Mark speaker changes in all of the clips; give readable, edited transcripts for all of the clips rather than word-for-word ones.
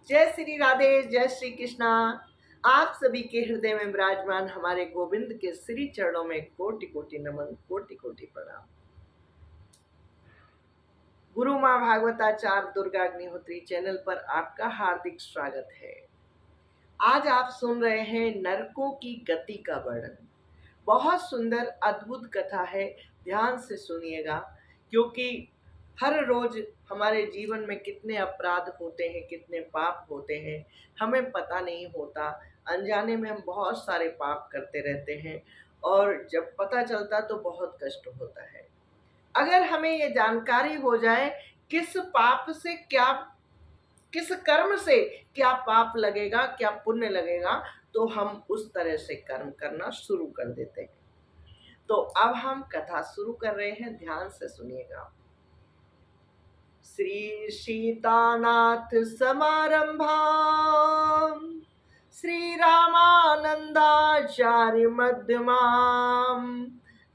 Speaker 1: जय श्री राधे, जय श्री कृष्णा। आप सभी के हृदय में विराजमान हमारे गोविंद के श्री चरणों में कोटि कोटि नमन, कोटि कोटि प्रणाम। गुरु माँ भागवताचार्य दुर्गा अग्निहोत्री चैनल पर आपका हार्दिक स्वागत है। आज आप सुन रहे हैं नरकों की गति का वर्णन। बहुत सुंदर अद्भुत कथा है, ध्यान से सुनिएगा, क्योंकि हर रोज हमारे जीवन में कितने अपराध होते हैं, कितने पाप होते हैं, हमें पता नहीं होता। अनजाने में हम बहुत सारे पाप करते रहते हैं और जब पता चलता तो बहुत कष्ट होता है। अगर हमें ये जानकारी हो जाए किस पाप से क्या, किस कर्म से क्या पाप लगेगा, क्या पुण्य लगेगा, तो हम उस तरह से कर्म करना शुरू कर देते हैं। तो अब हम कथा शुरू कर रहे हैं, ध्यान से सुनिएगा। श्री सीतानाथ समारंभाम श्री रामानंदाचार्य मध्यमाम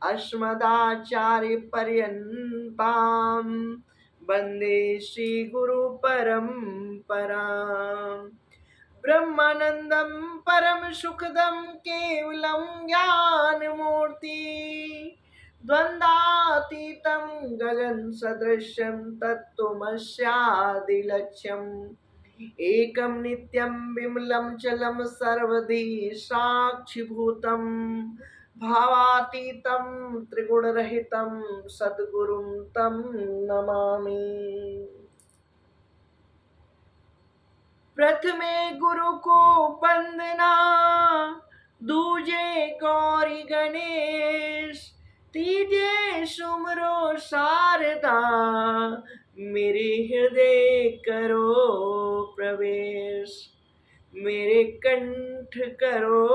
Speaker 1: अस्मदाचार्य पर्यंताम वंदे श्री गुरु परंपराम। ब्रह्मानंदम परम सुखदम केवलम ज्ञान मूर्ति द्वंद्वातीतं गगन सदृश्यं तत्त्वमस्यादिलक्ष्यम् एकं नित्यं विमलं चलं सर्वधी साक्षिभूतं भावातीतं त्रिगुणरहितं सद्गुरुं तं नमामि। प्रथमे गुरु को वंदना, दूजे गौरी गणेश, तीजे सुमरो शारदा, मेरे हृदय करो प्रवेश, मेरे कंठ करो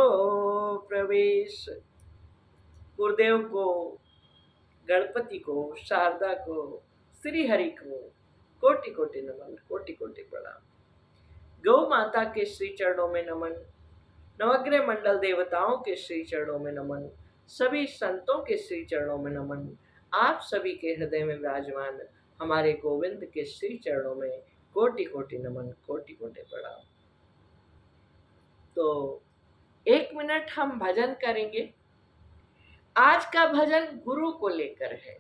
Speaker 1: प्रवेश। गुरुदेव को, गणपति को, शारदा को, श्री हरि को कोटि कोटि नमन, कोटि कोटि प्रणाम। गौ माता के श्री चरणों में नमन, नवग्रह मंडल देवताओं के श्री चरणों में नमन, सभी संतों के श्री चरणों में नमन। आप सभी के हृदय में विराजमान हमारे गोविंद के श्री चरणों में कोटि कोटि नमन, कोटि कोटि प्रणाम। तो 1 मिनट हम भजन करेंगे। आज का भजन गुरु को लेकर है।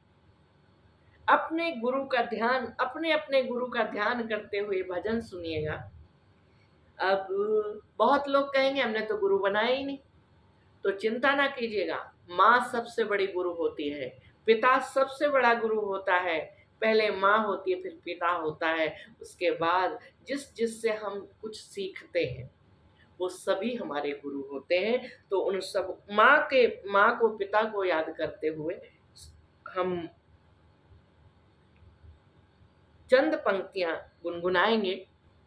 Speaker 1: अपने गुरु का ध्यान, अपने अपने गुरु का ध्यान करते हुए भजन सुनिएगा। अब बहुत लोग कहेंगे हमने तो गुरु बनाया ही नहीं, तो चिंता ना कीजिएगा। माँ सबसे बड़ी गुरु होती है, पिता सबसे बड़ा गुरु होता है। पहले माँ होती है, फिर पिता होता है, उसके बाद जिससे हम कुछ सीखते हैं वो सभी हमारे गुरु होते हैं। तो उन सब माँ को, पिता को याद करते हुए हम चंद पंक्तियां गुनगुनाएंगे।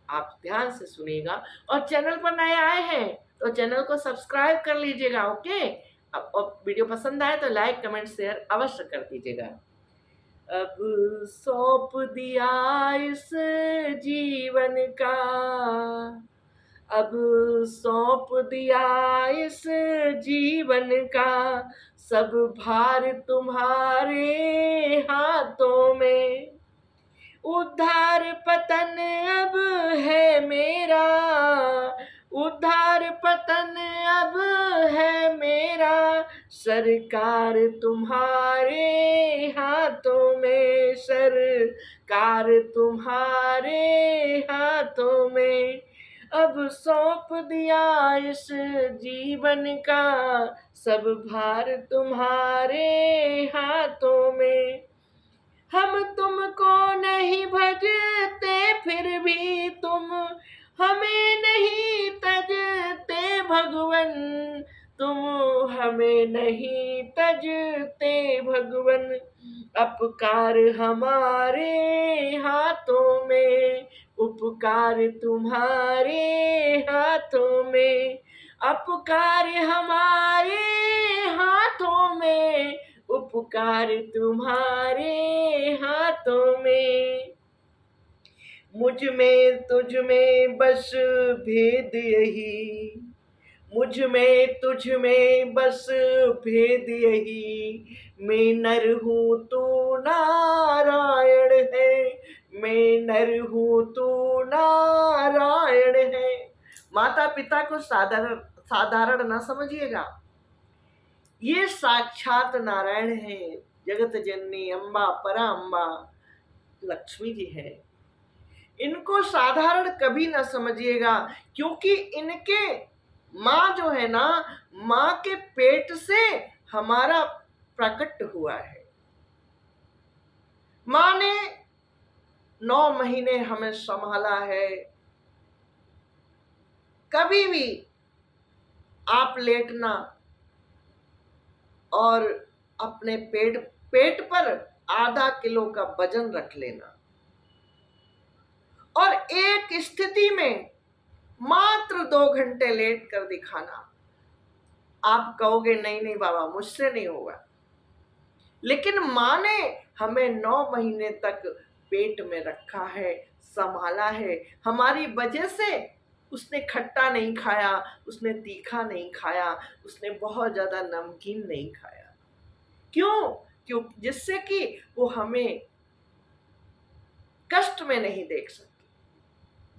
Speaker 1: आप ध्यान से सुनिएगा और चैनल पर नए आए हैं तो चैनल को सब्सक्राइब कर लीजिएगा। ओके, अब वीडियो पसंद आए तो लाइक कमेंट शेयर अवश्य कर दीजिएगा। अब सौंप दिया इस जीवन का, अब सौंप दिया इस जीवन का, सब भार तुम्हारे हाथों में। उद्धार पतन अब है मेरा, उद्धार पतन अब है मेरा, सरकार तुम्हारे हाथों में, सरकार तुम्हारे हाथों में। अब सौंप दिया इस जीवन का, सब भार तुम्हारे हाथों में। हम तुमको नहीं भजते फिर भी तुम हमें नहीं तजते भगवन, तुम हमें नहीं तजते भगवन। अपकार हमारे हाथों में, उपकार तुम्हारे हाथों में। अपकार हमारे हाथों में, उपकार तुम्हारे हाथों में। मुझ में तुझ में बस भेद यही, मुझ में तुझ में बस भेद यही। मैं नर हूँ तू नारायण है, मैं नर हूँ तू नारायण माता पिता को साधारण साधारण ना समझिएगा। ये साक्षात नारायण है, जगत जननी अम्बा परा अम्बा लक्ष्मी जी है। इनको साधारण कभी ना समझिएगा, क्योंकि इनके माँ जो है ना, माँ के पेट से हमारा प्रकट हुआ है। माँ ने 9 महीने हमें संभाला है। कभी भी आप लेटना और अपने पेट पर आधा किलो का वजन रख लेना और एक स्थिति में मात्र 2 घंटे लेट कर दिखाना। आप कहोगे नहीं नहीं बाबा मुझसे नहीं होगा, लेकिन माँ ने हमें 9 महीने तक पेट में रखा है, संभाला है। हमारी वजह से उसने खट्टा नहीं खाया, उसने तीखा नहीं खाया, उसने बहुत ज्यादा नमकीन नहीं खाया। क्यों? जिससे कि वो हमें कष्ट में नहीं देख सकती।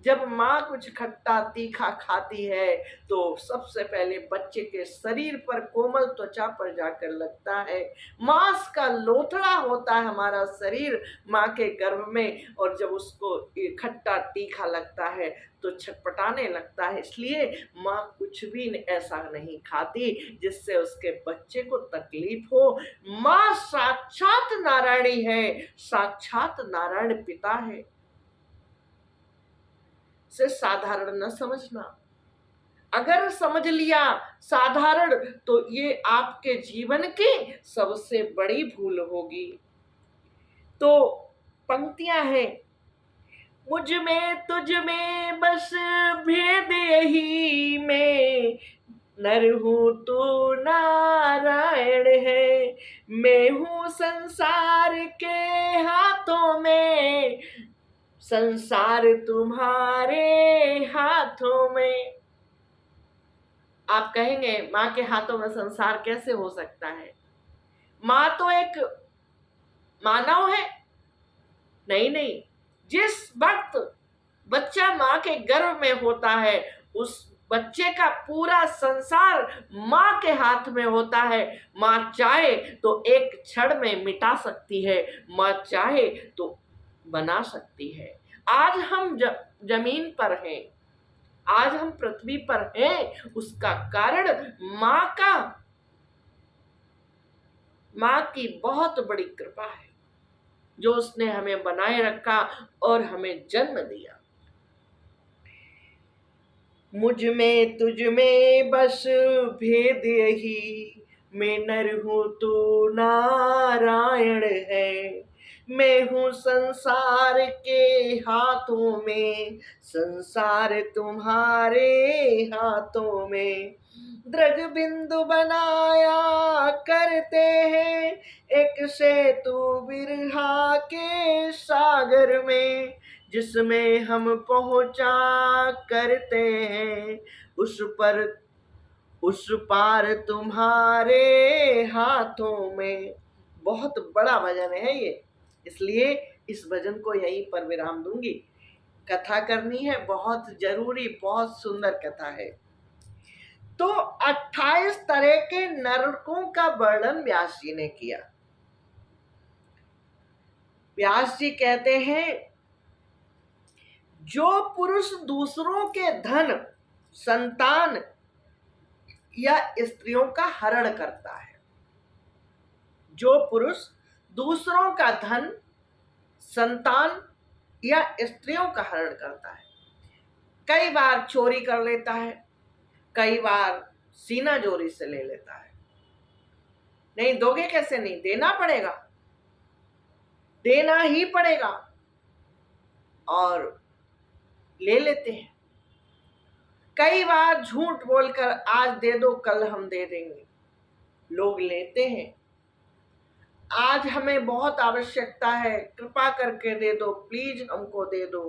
Speaker 1: जब माँ कुछ खट्टा तीखा खाती है तो सबसे पहले बच्चे के शरीर पर, कोमल त्वचा पर जाकर लगता है। मांस का लोथड़ा होता है हमारा शरीर माँ के गर्भ में, और जब उसको खट्टा तीखा लगता है तो छटपटाने लगता है। इसलिए माँ कुछ भी ऐसा नहीं खाती जिससे उसके बच्चे को तकलीफ हो। माँ साक्षात नारायणी है, साक्षात नारायण पिता है। से साधारण न समझना। अगर समझ लिया साधारण तो ये आपके जीवन की सबसे बड़ी भूल होगी। तो पंक्तियां हैं, मुझ में तुझ में बस भेद यही में, नर हूं तू नारायण है। मैं हूं संसार के हाथों में, संसार तुम्हारे हाथों में। आप कहेंगे माँ के हाथों में संसार कैसे हो सकता है? माँ तो एक मानव है। नहीं नहीं, जिस वक्त बच्चा माँ के गर्भ में होता है उस बच्चे का पूरा संसार माँ के हाथ में होता है। माँ चाहे तो एक क्षण में मिटा सकती है, माँ चाहे तो बना सकती है। आज हम जमीन पर हैं, आज हम पृथ्वी पर हैं, उसका कारण माँ की बहुत बड़ी कृपा है जो उसने हमें बनाए रखा और हमें जन्म दिया। मुझ में तुझ में बस भेद यही, मैं नर हूं तू नारायण है। मैं हूं संसार के हाथों में, संसार तुम्हारे हाथों में। द्रग बिंदु बनाया करते हैं, एक सेतु बिरहा के सागर में, जिसमें हम पहुंचा करते हैं उस पार तुम्हारे हाथों में। बहुत बड़ा भजन है ये, इसलिए इस भजन को यहीं पर विराम दूंगी। कथा करनी है, बहुत जरूरी, बहुत सुंदर कथा है। तो 28 तरह के नरकों का वर्णन व्यास जी ने किया। व्यास जी कहते हैं, जो पुरुष दूसरों के धन, संतान या स्त्रियों का हरण करता है, जो पुरुष दूसरों का धन, संतान या स्त्रियों का हरण करता है, कई बार चोरी कर लेता है, कई बार सीना जोरी से ले लेता है। नहीं दोगे कैसे? नहीं देना पड़ेगा, देना ही पड़ेगा, और ले लेते हैं। कई बार झूठ बोलकर आज दे दो कल हम दे देंगे, लोग लेते हैं। आज हमें बहुत आवश्यकता है, कृपा करके दे दो, प्लीज हमको दे दो।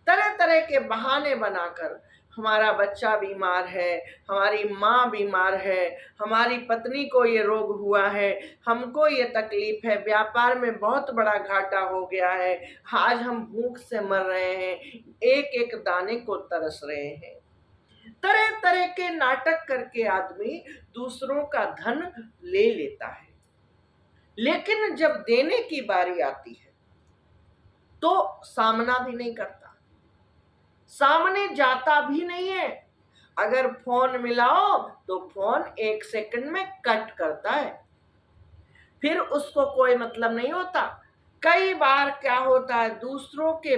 Speaker 1: तरह तरह के बहाने बनाकर, हमारा बच्चा बीमार है, हमारी माँ बीमार है, हमारी पत्नी को ये रोग हुआ है, हमको ये तकलीफ है, व्यापार में बहुत बड़ा घाटा हो गया है, आज हम भूख से मर रहे हैं, एक एक दाने को तरस रहे हैं। तरह तरह के नाटक करके आदमी दूसरों का धन ले लेता है, लेकिन जब देने की बारी आती है तो सामना भी नहीं करता, सामने जाता भी नहीं है। अगर फोन मिलाओ तो फोन 1 सेकंड में कट करता है, फिर उसको कोई मतलब नहीं होता। कई बार क्या होता है, दूसरों के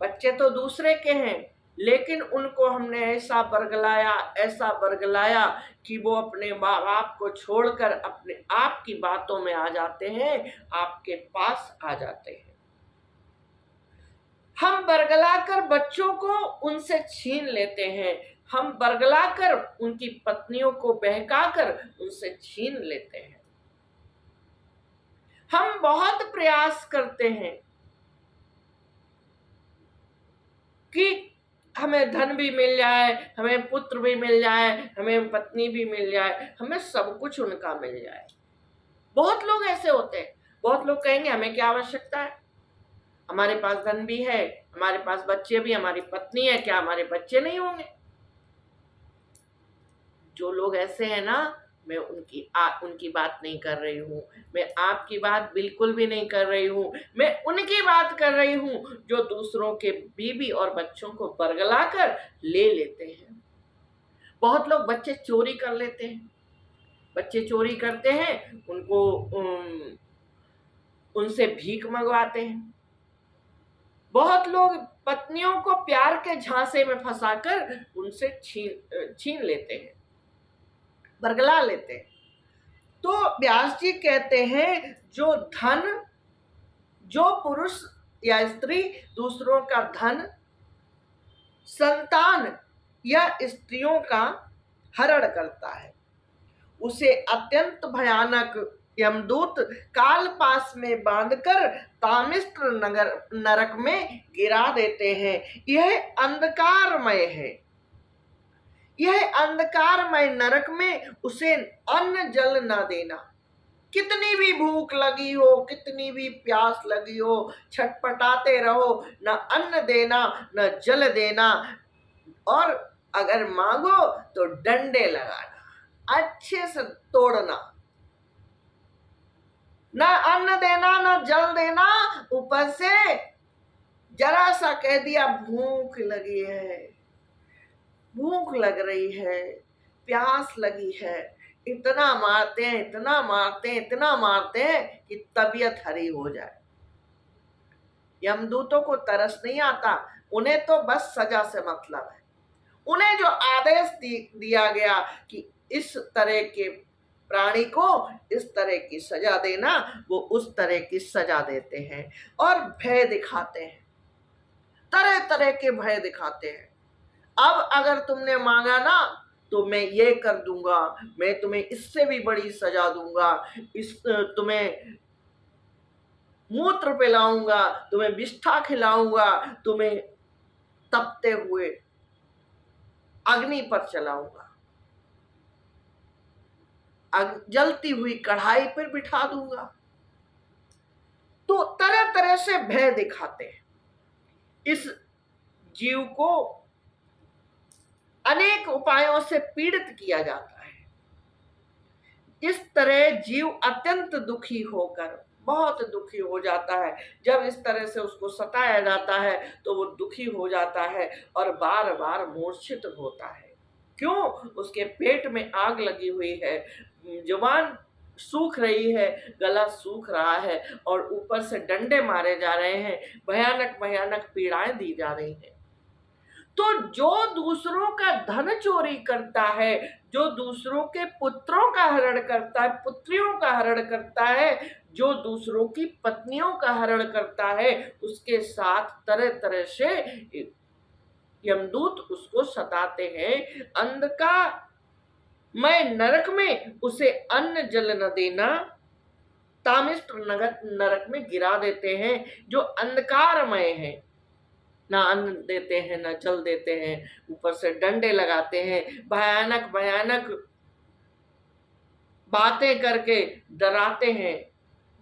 Speaker 1: बच्चे तो दूसरे के हैं, लेकिन उनको हमने ऐसा बरगलाया कि वो अपने माँ बाप को छोड़कर अपने आप की बातों में आ जाते हैं, आपके पास आ जाते हैं। हम बरगलाकर बच्चों को उनसे छीन लेते हैं, हम बरगलाकर उनकी पत्नियों को बहकाकर उनसे छीन लेते हैं। हम बहुत प्रयास करते हैं कि हमें धन भी मिल जाए, हमें पुत्र भी मिल जाए, हमें पत्नी भी मिल जाए, हमें सब कुछ उनका मिल जाए। बहुत लोग ऐसे होते हैं। बहुत लोग कहेंगे हमें क्या आवश्यकता है, हमारे पास धन भी है, हमारे पास बच्चे भी, हमारी पत्नी है, क्या हमारे बच्चे नहीं होंगे। जो लोग ऐसे हैं ना, मैं उनकी बात नहीं कर रही हूँ, मैं आपकी बात बिल्कुल भी नहीं कर रही हूँ, मैं उनकी बात कर रही हूँ जो दूसरों के बीवी और बच्चों को बरगला कर ले लेते हैं। बहुत लोग बच्चे चोरी कर लेते हैं, बच्चे चोरी करते हैं, उनसे भीख मंगवाते हैं। बहुत लोग पत्नियों को प्यार के झांसे में फंसाकर उनसे छीन लेते हैं, बरगला लेते हैं। तो व्यास जी कहते हैं जो पुरुष या स्त्री दूसरों का धन, संतान या स्त्रियों का हरण करता है, उसे अत्यंत भयानक यमदूत काल पास में बांधकर तामिस्त्र नरक में गिरा देते हैं। यह अंधकारमय है, यह अंधकारमय नरक में उसे अन्न जल न देना। कितनी भी भूख लगी हो, कितनी भी प्यास लगी हो, छटपटाते रहो, न अन्न देना न जल देना, और अगर मांगो तो डंडे लगाना, अच्छे से तोड़ना। न अन्न देना न जल देना, ऊपर से जरा सा कह दिया भूख लगी है, भूख लग रही है, प्यास लगी है, इतना मारते हैं, इतना मारते हैं, इतना मारते हैं कि तबीयत हरी हो जाए। यमदूतों को तरस नहीं आता, उन्हें तो बस सजा से मतलब है। उन्हें जो आदेश दिया गया कि इस तरह के प्राणी को इस तरह की सजा देना, वो उस तरह की सजा देते हैं और भय दिखाते हैं, तरह तरह के भय दिखाते हैं। अब अगर तुमने मांगा ना तो मैं ये कर दूंगा, मैं तुम्हें इससे भी बड़ी सजा दूंगा, तुम्हें मूत्र पिलाऊंगा, तुम्हें विष्ठा खिलाऊंगा, तुम्हें तपते हुए अग्नि पर चलाऊंगा, जलती हुई कढ़ाई पर बिठा दूंगा। तो तरह तरह से भय दिखाते हैं। इस जीव को अनेक उपायों से पीड़ित किया जाता है। इस तरह जीव अत्यंत दुखी होकर, बहुत दुखी हो जाता है। जब इस तरह से उसको सताया जाता है तो वो दुखी हो जाता है और बार बार मूर्छित होता है। क्यों? उसके पेट में आग लगी हुई है, जुबान सूख रही है, गला सूख रहा है और ऊपर से डंडे मारे जा रहे हैं, भयानक भयानक पीड़ाएं दी जा रही हैं। तो जो दूसरों का धन चोरी करता है, जो दूसरों के पुत्रों का हरण करता है, पुत्रियों का हरण करता है, जो दूसरों की पत्नियों का हरण करता है, उसके साथ तरह तरह से यमदूत उसको सताते हैं। अंधकारमय नरक में उसे अन्न जल न देना, तामिस्त्र नरक में गिरा देते हैं, जो अंधकारमय है, ना अन्न देते हैं, ना जल देते हैं, ऊपर से डंडे लगाते हैं, भयानक भयानक बातें करके डराते हैं,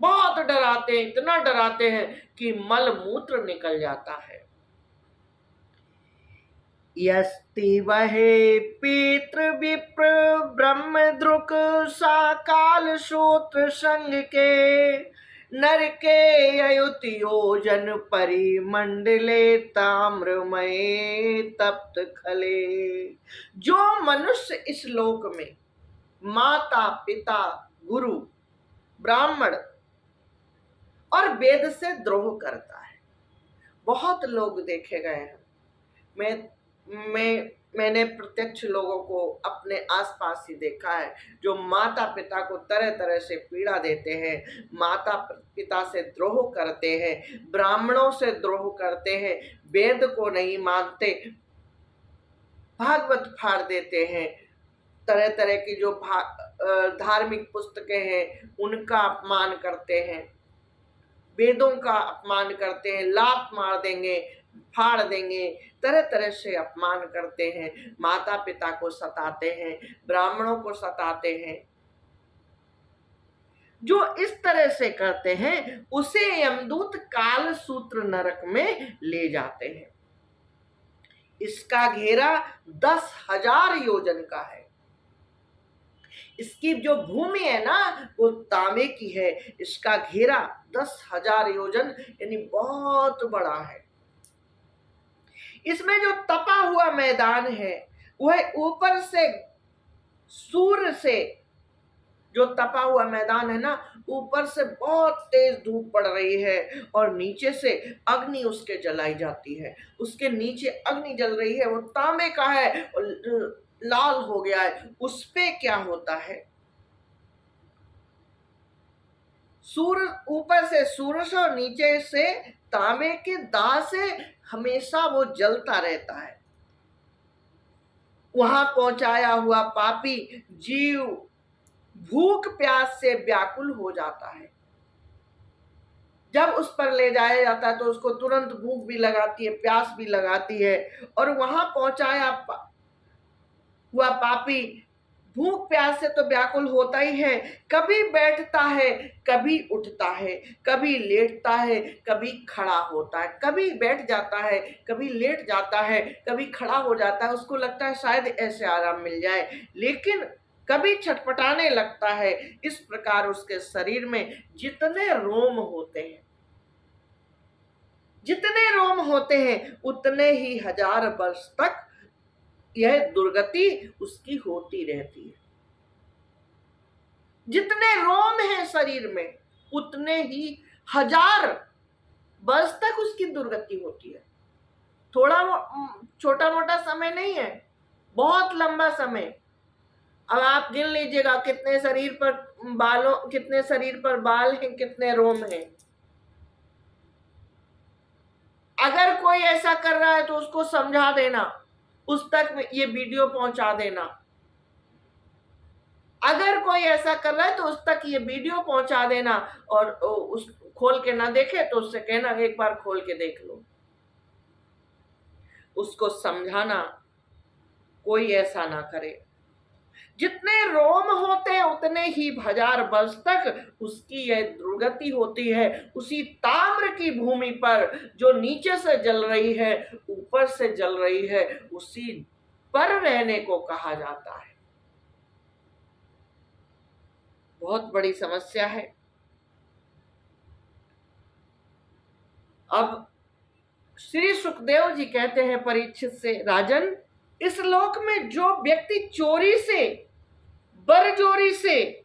Speaker 1: बहुत डराते हैं, इतना डराते हैं कि मल मूत्र निकल जाता है। यस्ति वहे पितृ विप्र ब्रह्मद्रुक साकाल सूत्र संग के नर के अयुति योजन परिमंडले ताम्रमय तप्त खले। जो मनुष्य इस लोक में माता पिता गुरु ब्राह्मण और वेद से द्रोह करता है, बहुत लोग देखे गए हैं। मैंने प्रत्यक्ष लोगों को अपने आसपास ही देखा है जो माता पिता को तरह तरह से पीड़ा देते हैं, माता पिता से द्रोह करते हैं, ब्राह्मणों से द्रोह करते हैं, वेद को नहीं मानते, भागवत फाड़ देते हैं, तरह तरह की जो धार्मिक पुस्तकें हैं उनका अपमान करते हैं, वेदों का अपमान करते हैं, लात मार देंगे, फाड़ देंगे, तरह तरह से अपमान करते हैं, माता पिता को सताते हैं, ब्राह्मणों को सताते हैं। जो इस तरह से करते हैं उसे यमदूत काल सूत्र नरक में ले जाते हैं। इसका घेरा 10,000 योजन का है। इसकी जो भूमि है ना वो तांबे की है। इसका घेरा 10,000 योजन यानी बहुत बड़ा है। इसमें जो तपा हुआ मैदान है वह ऊपर से सूर्य से, जो तपा हुआ मैदान है ना, ऊपर से बहुत तेज धूप पड़ रही है और नीचे से अग्नि उसके जलाई जाती है। उसके नीचे अग्नि जल रही है, वो तांबे का है और लाल हो गया है। उस पे क्या होता है, सूर्य ऊपर से सूरज और नीचे से तांबे के दाह से हमेशा वो जलता रहता है। वहां पहुंचाया हुआ पापी जीव भूख प्यास से व्याकुल हो जाता है। जब उस पर ले जाया जाता है तो उसको तुरंत भूख भी लगाती है, प्यास भी लगाती है, और वहां पहुंचाया हुआ पापी भूख प्यास से तो व्याकुल होता ही है। कभी बैठता है, कभी उठता है, कभी लेटता है, कभी खड़ा होता है, कभी बैठ जाता है, कभी लेट जाता है, कभी खड़ा हो जाता है। उसको लगता है शायद ऐसे आराम मिल जाए, लेकिन कभी छटपटाने लगता है। इस प्रकार उसके शरीर में जितने रोम होते हैं, जितने रोम होते हैं उतने ही 1000 वर्ष तक यह दुर्गति उसकी होती रहती है। जितने रोम हैं शरीर में उतने ही 1000 वर्ष तक उसकी दुर्गति होती है। थोड़ा छोटा मोटा समय नहीं है, बहुत लंबा समय। अब आप गिन लीजिएगा कितने शरीर पर बाल हैं, कितने रोम हैं। अगर कोई ऐसा कर रहा है तो उसको समझा देना, उस तक ये वीडियो पहुंचा देना। अगर कोई ऐसा कर रहा है तो उस तक ये वीडियो पहुंचा देना, और उस खोल के ना देखे तो उससे कहना एक बार खोल के देख लो। उसको समझाना कोई ऐसा ना करे। जितने रोम होते हैं उतने ही 1000 वर्ष तक उसकी यह दुर्गति होती है। उसी ताम्र की भूमि पर जो नीचे से जल रही है, ऊपर से जल रही है, उसी पर रहने को कहा जाता है। बहुत बड़ी समस्या है। अब श्री सुखदेव जी कहते हैं परीक्षित से, राजन, इस लोक में जो व्यक्ति चोरी से, बरजोरी से,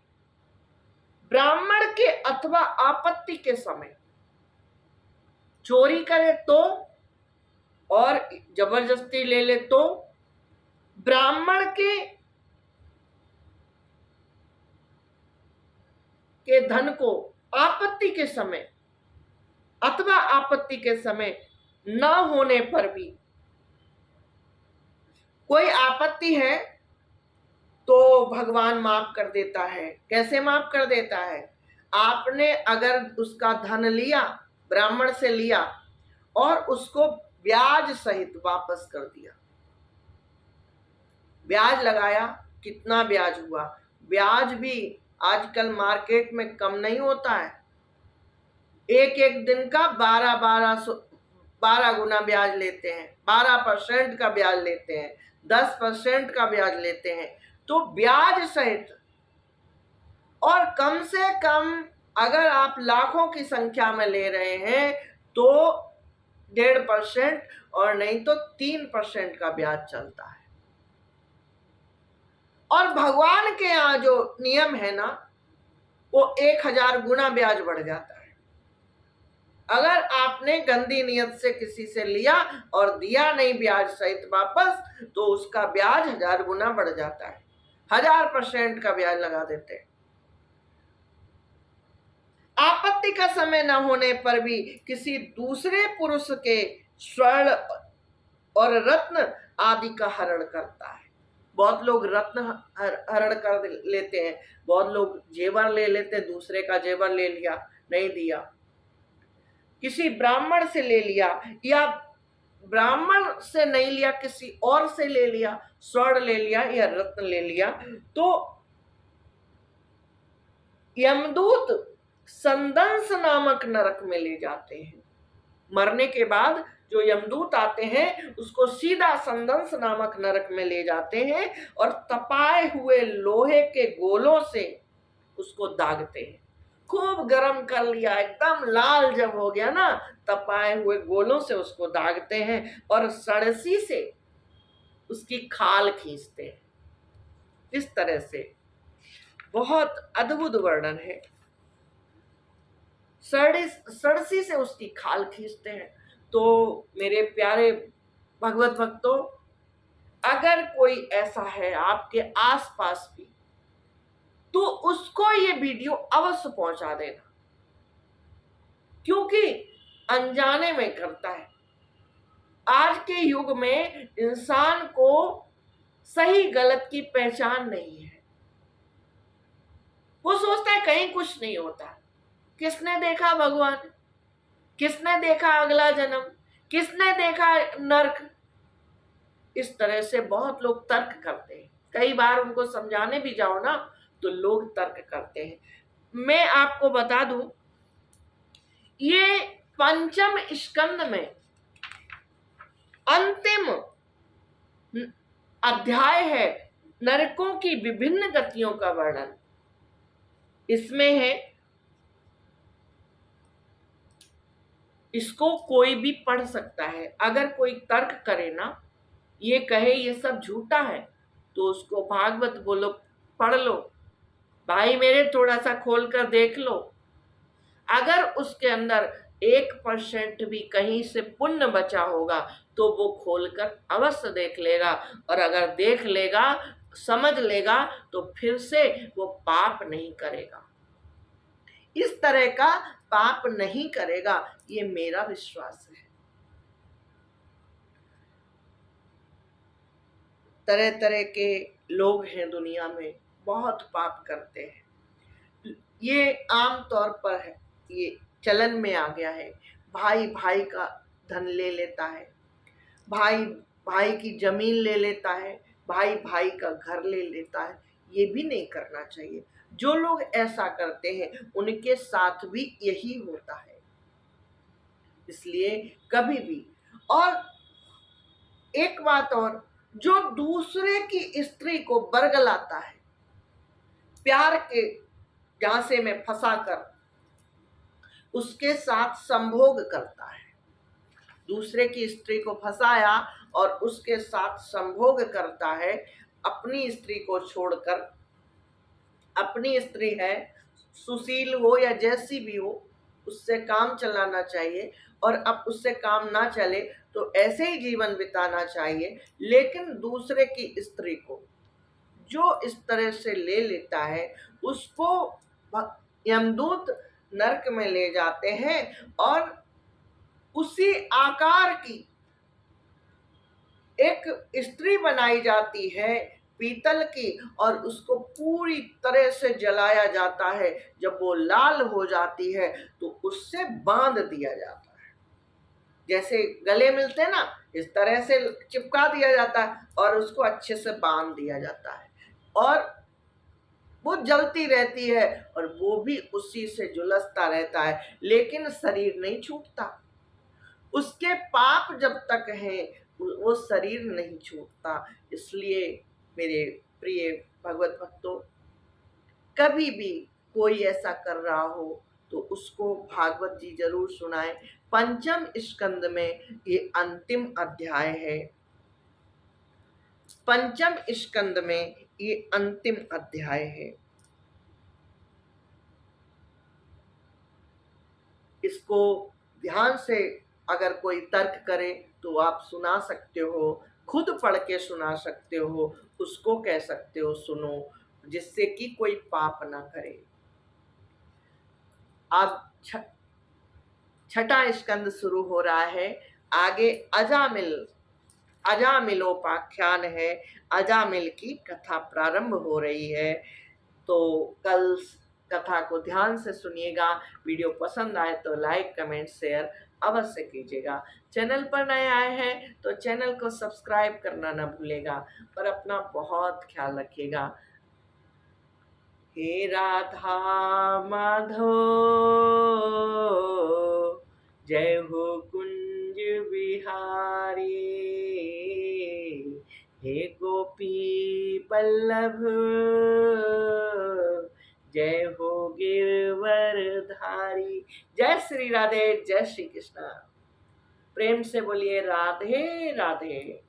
Speaker 1: ब्राह्मण के अथवा आपत्ति के समय चोरी करे तो, और जबरदस्ती ले ले तो, ब्राह्मण के धन को आपत्ति के समय अथवा आपत्ति के समय न होने पर भी, कोई आपत्ति है तो भगवान माफ कर देता है। कैसे माफ कर देता है? आपने अगर उसका धन लिया, ब्राह्मण से लिया, और उसको ब्याज सहित वापस कर दिया, ब्याज लगाया, कितना ब्याज हुआ? ब्याज भी आजकल मार्केट में कम नहीं होता है। एक एक दिन का 1200 12 गुना ब्याज लेते हैं, 12% का ब्याज लेते हैं, 10% का ब्याज लेते हैं। तो ब्याज सहित, और कम से कम अगर आप लाखों की संख्या में ले रहे हैं तो 1.5% और नहीं तो 3% का ब्याज चलता है। और भगवान के यहाँ जो नियम है ना, वो 1000 गुना ब्याज बढ़ जाता है। अगर आपने गंदी नियत से किसी से लिया और दिया नहीं ब्याज सहित वापस, तो उसका ब्याज 1000 गुना बढ़ जाता है, 1000% का ब्याज लगा देते हैं। आपत्ति का समय न होने पर भी किसी दूसरे पुरुष के स्वर्ण और रत्न आदि का हरण करता है। बहुत लोग रत्न हरण कर लेते हैं, बहुत लोग जेवर ले लेते हैं, दूसरे का जेवर ले लिया, नहीं दिया, किसी ब्राह्मण से ले लिया, या ब्राह्मण से नहीं लिया किसी और से ले लिया, स्वर्ण ले लिया या रत्न ले लिया, तो यमदूत संदंस नामक नरक में ले जाते हैं। मरने के बाद जो यमदूत आते हैं उसको सीधा संदंस नामक नरक में ले जाते हैं और तपाए हुए लोहे के गोलों से उसको दागते हैं। खूब गर्म कर लिया, एकदम लाल जब हो गया ना, तपाए हुए गोलों से उसको दागते हैं और सड़सी से उसकी खाल खींचते हैं। इस तरह से बहुत अद्भुत वर्णन है। सड़सी से उसकी खाल खींचते हैं। तो मेरे प्यारे भगवत भक्तों, अगर कोई ऐसा है आपके आसपास भी, तो उसको ये वीडियो अवश्य पहुंचा देना, क्योंकि अनजाने में करता है। आज के युग में इंसान को सही गलत की पहचान नहीं है। वो सोचता है कहीं कुछ नहीं होता। किसने देखा भगवान, किसने देखा अगला जन्म, किसने देखा नरक? इस तरह से बहुत लोग तर्क करते हैं। कई बार उनको समझाने भी जाओ ना तो लोग तर्क करते हैं। मैं आपको बता दूं, ये पंचम स्कंद में अंतिम अध्याय है, नरकों की विभिन्न गतियों का वर्णन इसमें है। इसको कोई भी पढ़ सकता है। अगर कोई तर्क करे ना, ये कहे ये सब झूठा है, तो उसको भागवत बोलो, पढ़ लो, भाई मेरे थोड़ा सा खोल कर देख लो। अगर उसके अंदर 1% भी कहीं से पुण्य बचा होगा तो वो खोलकर अवश्य देख लेगा, और अगर देख लेगा, समझ लेगा, तो फिर से वो पाप नहीं करेगा, इस तरह का पाप नहीं करेगा, ये मेरा विश्वास है। तरह तरह के लोग हैं दुनिया में, बहुत पाप करते हैं। ये आम तौर पर है, ये चलन में आ गया है। भाई भाई का धन ले लेता है, भाई भाई की जमीन ले लेता है, भाई भाई का घर ले लेता है। ये भी नहीं करना चाहिए। जो लोग ऐसा करते हैं उनके साथ भी यही होता है। इसलिए कभी भी, और एक बात और, जो दूसरे की स्त्री को बरगलाता है, प्यार के झांसे में फंसाकर उसके साथ संभोग करता है, दूसरे की स्त्री को फंसाया और उसके साथ संभोग करता है, अपनी स्त्री को छोड़कर। अपनी स्त्री है, सुशील हो या जैसी भी हो, उससे काम चलाना चाहिए, और अब उससे काम ना चले तो ऐसे ही जीवन बिताना चाहिए। लेकिन दूसरे की स्त्री को जो इस तरह से ले लेता है, उसको यमदूत नरक में ले जाते हैं और उसी आकार की एक स्त्री बनाई जाती है पीतल की, और उसको पूरी तरह से जलाया जाता है। जब वो लाल हो जाती है तो उससे बांध दिया जाता है, जैसे गले मिलते हैं ना, इस तरह से चिपका दिया जाता है और उसको अच्छे से बांध दिया जाता है, और वो जलती रहती है और वो भी उसी से झुलसता रहता है, लेकिन शरीर नहीं छूटता। उसके पाप जब तक हैं वो शरीर नहीं छूटता। इसलिए मेरे प्रिय भगवत भक्तों, कभी भी कोई ऐसा कर रहा हो तो उसको भागवत जी जरूर सुनाएं। पंचम स्कंद में ये अंतिम अध्याय है। पंचम स्कंद में ये अंतिम अध्याय है। इसको ध्यान से अगर कोई तर्क करे तो आप सुना सकते हो, खुद पढ़ के सुना सकते हो, उसको कह सकते हो सुनो, जिससे कि कोई पाप ना करे। अब छठा स्कंद शुरू हो रहा है। आगे अजामिलोपाख्यान है। अजामिल की कथा प्रारंभ हो रही है। तो कल कथा को ध्यान से सुनिएगा। वीडियो पसंद आए तो लाइक कमेंट शेयर अवश्य कीजिएगा। चैनल पर नए आए हैं तो चैनल को सब्सक्राइब करना ना भूलेगा और अपना बहुत ख्याल रखिएगा। हे राधा माधो जय हो कुंज बिहारी, हे गोपी बल्लभ जय हो गिरवरधारी। जय श्री राधे, जय श्री कृष्णा। प्रेम से बोलिए राधे राधे।